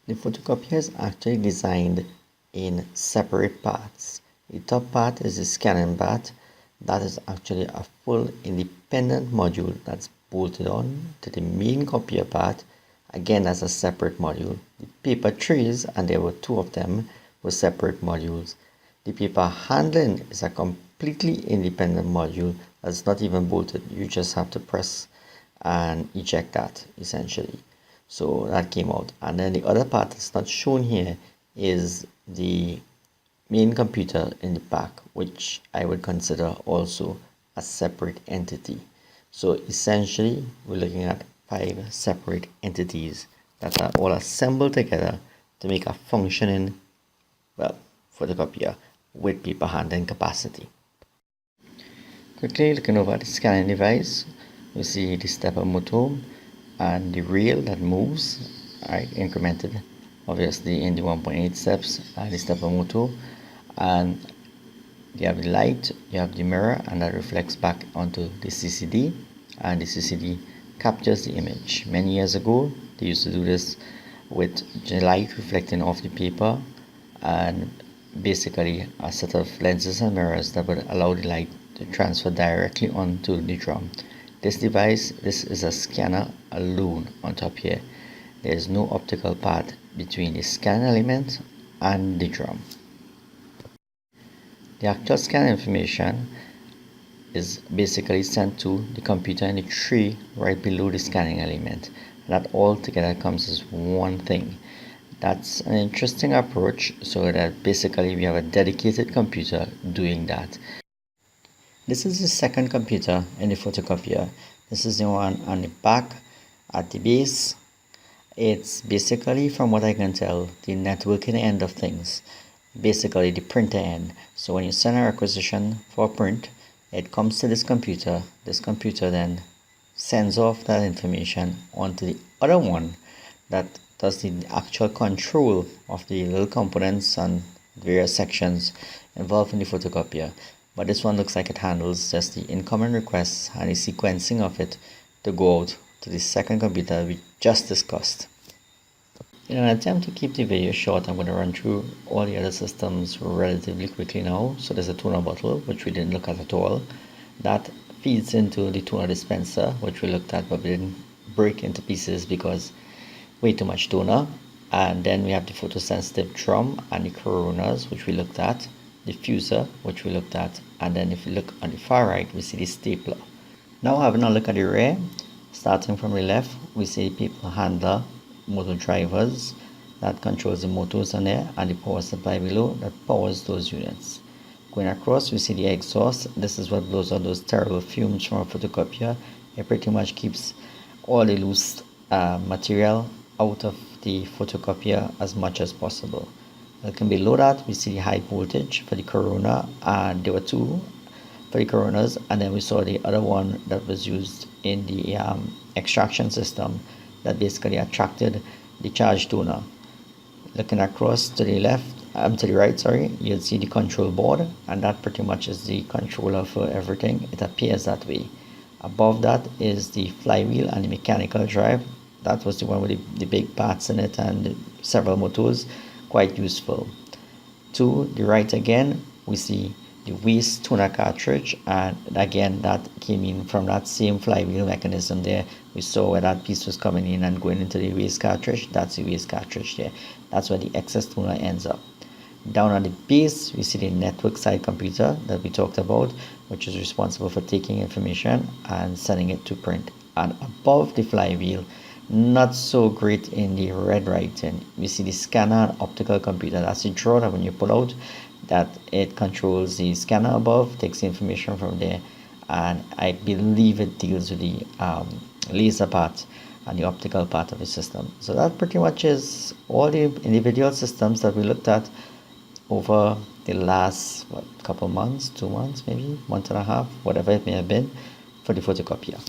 The photocopier is actually designed in separate parts. The top part is the scanning part. That is actually a full independent module that's bolted on to the main copier part. Again, as a separate module. The paper trays, and there were two of them, were separate modules. The paper handling is a completely independent module that's not even bolted. You just have to press and eject that essentially. So that came out. And then the other part that's not shown here is the main computer in the back, which I would consider also a separate entity. So essentially, we're looking at 5 separate entities that are all assembled together to make a functioning, well, photocopier with paper handling capacity. Quickly looking over at the scanning device, we see the stepper motor and the rail that moves, right, incremented obviously in the 1.8 steps, and the stepper motor. And you have the light, you have the mirror, and that reflects back onto the CCD, and the CCD captures the image. Many years ago they used to do this with the light reflecting off the paper, and basically a set of lenses and mirrors that would allow the light to transfer directly onto the drum. This device, this is a scanner alone on top here. There is no optical part between the scan element and the drum. The actual scan information is basically sent to the computer in the tray right below the scanning element. That all together comes as one thing. That's an interesting approach, so that basically we have a dedicated computer doing that. This is the second computer in the photocopier. This is the one on the back at the base. It's basically, from what I can tell, the networking end of things. Basically the printer end. So when you send a requisition for print, it comes to this computer. This computer then sends off that information onto the other one that does the actual control of the little components and various sections involved in the photocopier. But this one looks like it handles just the incoming requests and the sequencing of it to go out to the second computer we just discussed. In an attempt to keep the video short, I'm going to run through all the other systems relatively quickly now. So there's a toner bottle, which we didn't look at all. That feeds into the toner dispenser, which we looked at, but we didn't break into pieces because way too much toner. And then we have the photosensitive drum and the coronas, which we looked at. The fuser, which we looked at. And then if you look on the far right, we see the stapler. Now having a look at the rear, starting from the left, we see the paper handler, motor drivers that controls the motors on there, and the power supply below that powers those units. Going across, we see the exhaust. This is what blows out those terrible fumes from a photocopier. It pretty much keeps all the loose material out of the photocopier as much as possible. Looking below that, we see the high voltage for the corona, and there were two for the coronas, and then we saw the other one that was used in the extraction system that basically attracted the charge toner. Looking across to the left, to the right, sorry, you'll see the control board, and that pretty much is the controller for everything. It appears that way. Above that is the flywheel and the mechanical drive. That was the one with the big parts in it and several motors, quite useful. To the right again, we see the waste toner cartridge, and again that came in from that same flywheel mechanism there. We saw where that piece was coming in and going into the waste cartridge. That's the waste cartridge there. That's where the excess toner ends up. Down on the base, we see the network side computer that we talked about, which is responsible for taking information and sending it to print. And above the flywheel, not so great in the red writing, we see the scanner and optical computer. That's the drawer that when you pull out, that it controls the scanner above, takes the information from there, and I believe it deals with the laser part and the optical part of the system. So that pretty much is all the individual systems that we looked at over the last couple months, 2 months, maybe month and a half, whatever it may have been, for the photocopier.